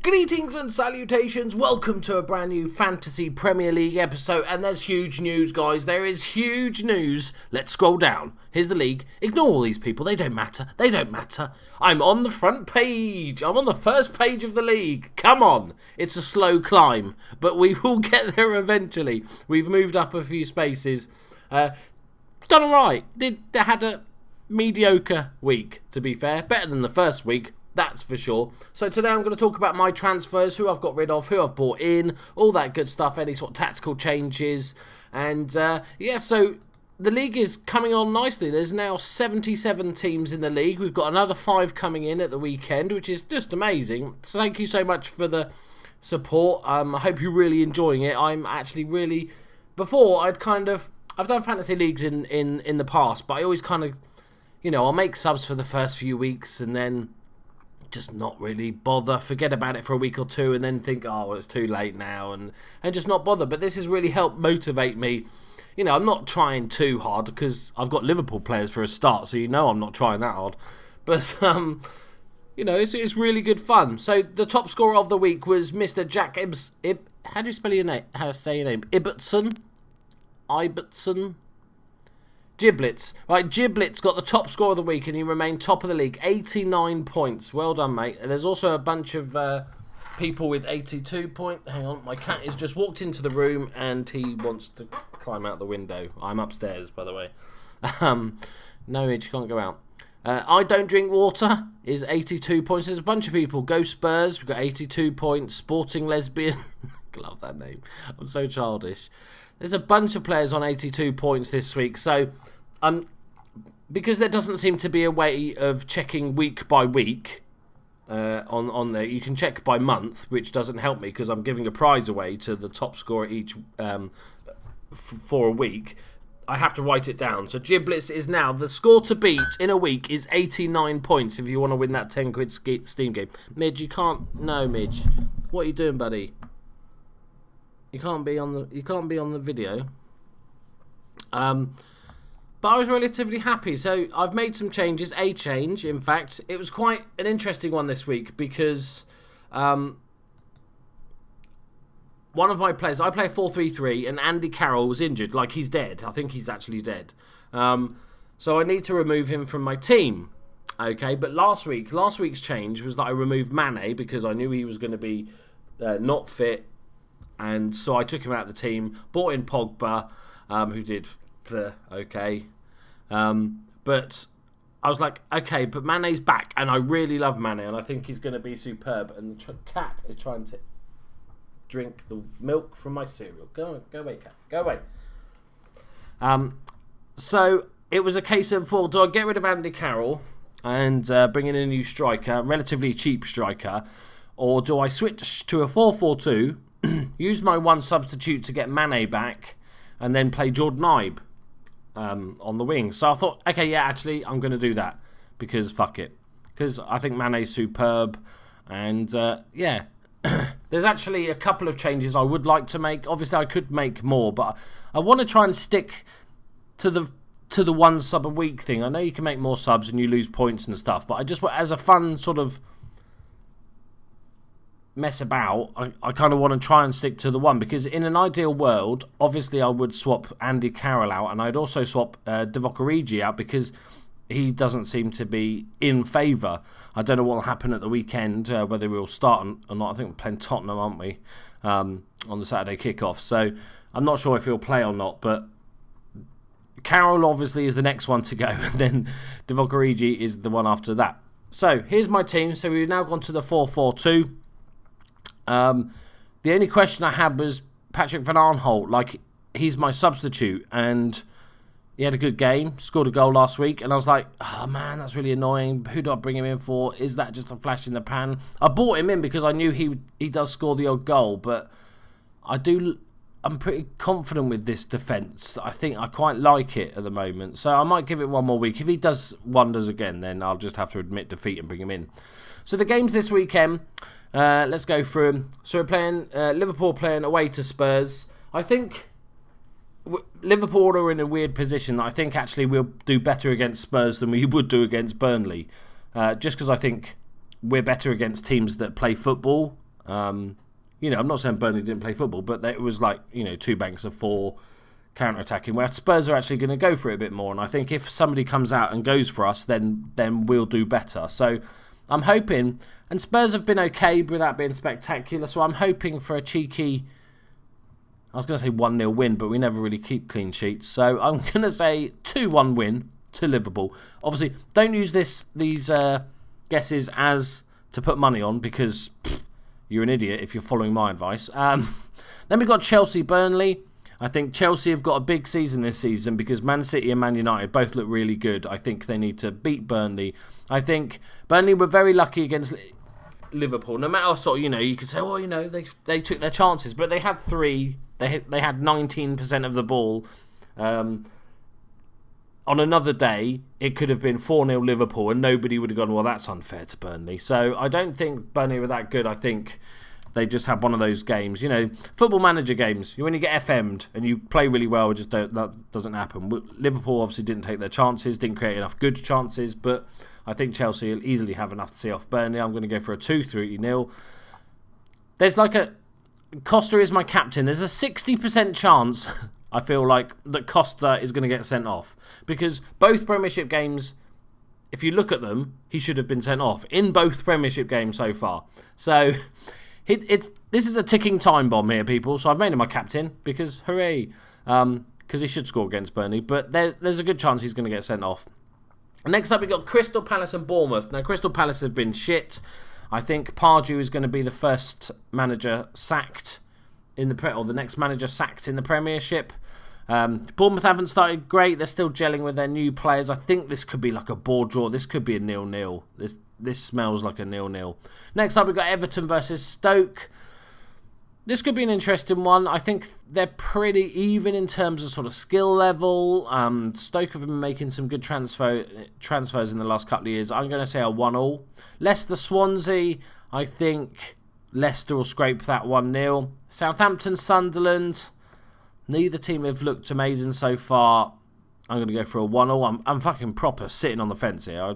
Greetings and salutations, welcome to a brand new Fantasy Premier League episode, and there's huge news, guys, there is huge news. Let's scroll down, here's the league, ignore all these people, they don't matter, I'm on the front page, I'm on the first page of the league, come on, it's a slow climb, but we will get there eventually. We've moved up a few spaces, done alright, they had a mediocre week, to be fair, better than the first week. That's for sure. So today I'm going to talk about my transfers, who I've got rid of, who I've bought in, all that good stuff, any sort of tactical changes. And so the league is coming on nicely. There's now 77 teams in the league. We've got another 5 coming in at the weekend, which is just amazing. So thank you so much for the support. I hope you're really enjoying it. I'm actually really... Before, I've done fantasy leagues in the past, but I always kind of, I'll make subs for the first few weeks and then just not really bother, forget about it for a week or two, and then think, oh, well, it's too late now, and just not bother. But this has really helped motivate me. I'm not trying too hard because I've got Liverpool players for a start, so I'm not trying that hard. But it's really good fun. So the top scorer of the week was Mr. Jack how do you spell your name? How to say your name? Ibbotson. Giblets. Right, Giblets got the top score of the week and he remained top of the league. 89 points. Well done, mate. There's also a bunch of people with 82 points. Hang on, my cat has just walked into the room and he wants to climb out the window. I'm upstairs, by the way. No, Midge, you can't go out. I Don't Drink Water is 82 points. There's a bunch of people. Go Spurs, we've got 82 points. Sporting Lesbian. Love that name. I'm so childish. There's a bunch of players on 82 points this week. So, because there doesn't seem to be a way of checking week by week on there, you can check by month, which doesn't help me because I'm giving a prize away to the top scorer each for a week. I have to write it down. So Giblets is now, the score to beat in a week is 89 points if you want to win that 10 quid Steam game. Midge, you can't... No, Midge. What are you doing, buddy? You can't be on the video. But I was relatively happy. So I've made some changes. A change, in fact. It was quite an interesting one this week because one of my players, I play 4-3-3, and Andy Carroll was injured. Like, he's dead. I think he's actually dead. So I need to remove him from my team. Okay, but last week's change was that I removed Mane because I knew he was going to be not fit. And so I took him out of the team, bought in Pogba, who did okay. But I was like, okay, but Mane's back, and I really love Mane, and I think he's going to be superb. And the cat is trying to drink the milk from my cereal. Go away, cat. Go away. So it was a case of, well, do I get rid of Andy Carroll and bring in a new striker, relatively cheap striker, or do I switch to a 4-4-2? Use my one substitute to get Mane back and then play Jordan Ibe on the wing. So I thought, okay, yeah, actually, I'm going to do that because fuck it. Because I think Mane's superb. And yeah, there's actually a couple of changes I would like to make. Obviously, I could make more, but I want to try and stick to the one sub a week thing. I know you can make more subs and you lose points and stuff, but I just want, as a fun sort of mess about, I kind of want to try and stick to the one, because in an ideal world, obviously I would swap Andy Carroll out, and I'd also swap Divock Origi out because he doesn't seem to be in favour. I don't know what will happen at the weekend, whether we'll start or not. I think we're playing Tottenham, aren't we, on the Saturday kickoff, so I'm not sure if he'll play or not, but Carroll obviously is the next one to go, and then Divock Origi is the one after that. So here's my team. So we've now gone to the 4-4-2. The only question I had was Patrick Van Aanholt. Like, he's my substitute, and he had a good game, scored a goal last week, and I was like, oh man, that's really annoying. Who do I bring him in for? Is that just a flash in the pan? I bought him in because I knew he does score the odd goal, but I'm pretty confident with this defence. I think I quite like it at the moment, so I might give it one more week. If he does wonders again, then I'll just have to admit defeat and bring him in. So the games this weekend, let's go through them. So we're playing Liverpool playing away to Spurs. I think Liverpool are in a weird position. I think actually we'll do better against Spurs than we would do against Burnley. Just because I think we're better against teams that play football I'm not saying Burnley didn't play football, but it was like, 2 banks of 4 counter-attacking, where Spurs are actually going to go for it a bit more. And I think if somebody comes out and goes for us, then we'll do better. So I'm hoping, and Spurs have been okay without being spectacular, so I'm hoping for a cheeky, I was going to say 1-0 win, but we never really keep clean sheets. So I'm going to say 2-1 win to Liverpool. Obviously, don't use these guesses as to put money on, because you're an idiot if you're following my advice. Then we've got Chelsea-Burnley. I think Chelsea have got a big season this season because Man City and Man United both look really good. I think they need to beat Burnley. I think Burnley were very lucky against Liverpool. No matter you could say, they took their chances, but they had 3. They had 19% of the ball. On another day, it could have been 4-0 Liverpool, and nobody would have gone, well, that's unfair to Burnley. So I don't think Burnley were that good. I think they just had one of those games, football manager games. When you get FM'd and you play really well, that doesn't happen. Liverpool obviously didn't take their chances, didn't create enough good chances, but I think Chelsea will easily have enough to see off Burnley. I'm going to go for a 2-3-0. There's Costa is my captain. There's a 60% chance, I feel like, that Costa is going to get sent off. Because both Premiership games, if you look at them, he should have been sent off in both Premiership games so far. So this is a ticking time bomb here, people. So I've made him my captain because, hooray, because he should score against Burnley. But there's a good chance he's going to get sent off. Next up, we've got Crystal Palace and Bournemouth. Now, Crystal Palace have been shit. I think Pardew is going to be the first manager sacked or the next manager sacked in the Premiership. Bournemouth haven't started great. They're still gelling with their new players. I think this could be like a board draw. This could be a 0-0. This smells like a 0-0. Next up, we've got Everton versus Stoke. This could be an interesting one. I think they're pretty even in terms of sort of skill level. Stoke have been making some good transfers in the last couple of years. I'm going to say a 1-1. Leicester-Swansea, I think Leicester will scrape that 1-0. Southampton-Sunderland, neither team have looked amazing so far. I'm going to go for a 1-1. I'm fucking proper sitting on the fence here.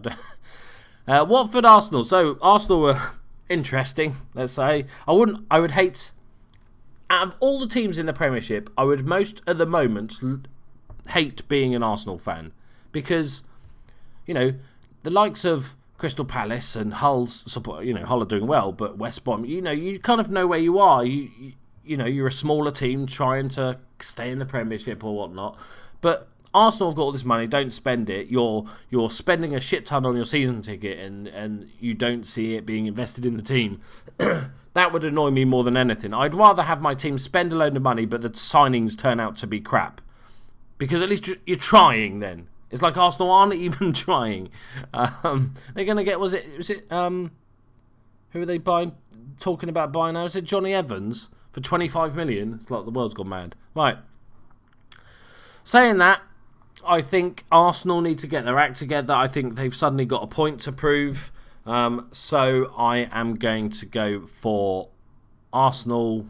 Watford-Arsenal. So Arsenal were interesting, let's say. I would hate, out of all the teams in the Premiership, I would most at the moment hate being an Arsenal fan, because the likes of Crystal Palace and Hull are doing well, but West Brom, you kind of know where you are. You're a smaller team trying to stay in the Premiership or whatnot, but Arsenal have got all this money, don't spend it. You're spending a shit ton on your season ticket and you don't see it being invested in the team. That would annoy me more than anything. I'd rather have my team spend a load of money but the signings turn out to be crap. Because at least you're trying then. It's like Arsenal aren't even trying. They're going to get, who are they talking about buying now? Is it Johnny Evans for 25 million? It's like the world's gone mad. Right. Saying that, I think Arsenal need to get their act together. I think they've suddenly got a point to prove. So I am going to go for Arsenal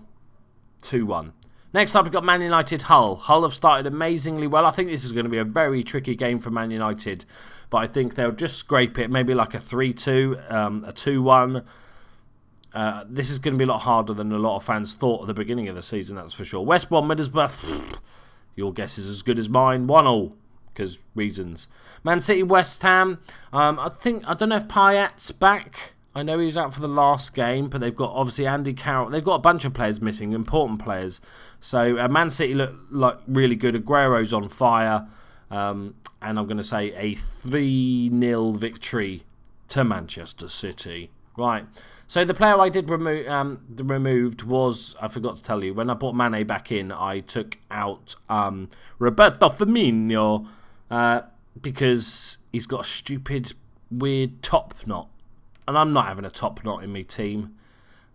2-1. Next up, we've got Man United Hull. Hull have started amazingly well. I think this is going to be a very tricky game for Man United, but I think they'll just scrape it. Maybe like a 3-2, a 2-1. This is going to be a lot harder than a lot of fans thought at the beginning of the season, that's for sure. West Brom, Middlesbrough, your guess is as good as mine. 1-1, because reasons. Man City, West Ham. I don't know if Payet's back. I know he was out for the last game, but they've got obviously Andy Carroll. They've got a bunch of players missing, important players. So Man City look like really good. Aguero's on fire. And I'm going to say a 3-0 victory to Manchester City. Right. So the player I did removed was, I forgot to tell you, when I brought Mane back in, I took out Roberto Firmino because he's got a stupid, weird top knot. And I'm not having a top knot in my team.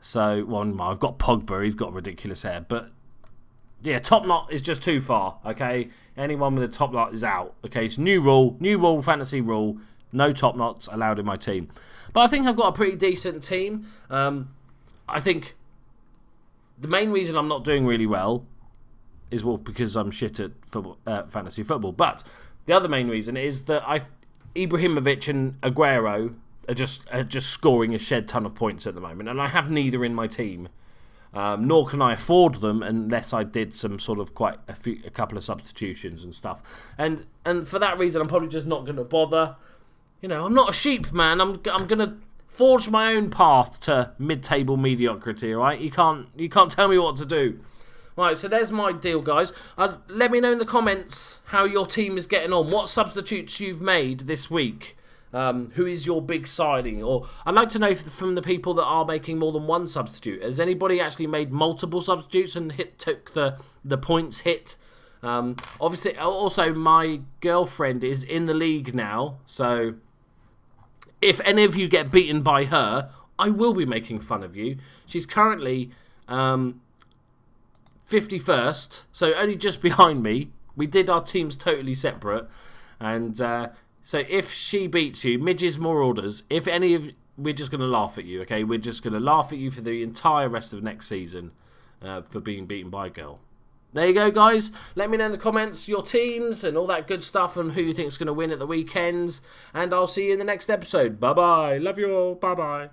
So, I've got Pogba, he's got ridiculous hair. But, yeah, top knot is just too far, okay? Anyone with a top knot is out, okay? It's new rule, fantasy rule. No top knots allowed in my team. But I think I've got a pretty decent team. I think the main reason I'm not doing really well is because I'm shit at fantasy football. But the other main reason is that Ibrahimovic and Aguero just scoring a shed ton of points at the moment, and I have neither in my team. Nor can I afford them unless I did some sort of a couple of substitutions and stuff. And for that reason, I'm probably just not going to bother. You know, I'm not a sheep, man. I'm going to forge my own path to mid-table mediocrity. Right? You can't tell me what to do. Right, so there's my deal, guys. Let me know in the comments how your team is getting on. What substitutes you've made this week. Who is your big signing? Or I'd like to know from the people that are making more than one substitute. Has anybody actually made multiple substitutes and took the points hit? Obviously, also my girlfriend is in the league now, so if any of you get beaten by her, I will be making fun of you. She's currently 51st, so only just behind me. We did our teams totally separate, and so if she beats you, midges more orders. If any of, we're just going to laugh at you, okay? We're just going to laugh at you for the entire rest of next season for being beaten by a girl. There you go, guys. Let me know in the comments your teams and all that good stuff and who you think is going to win at the weekends. And I'll see you in the next episode. Bye-bye. Love you all. Bye-bye.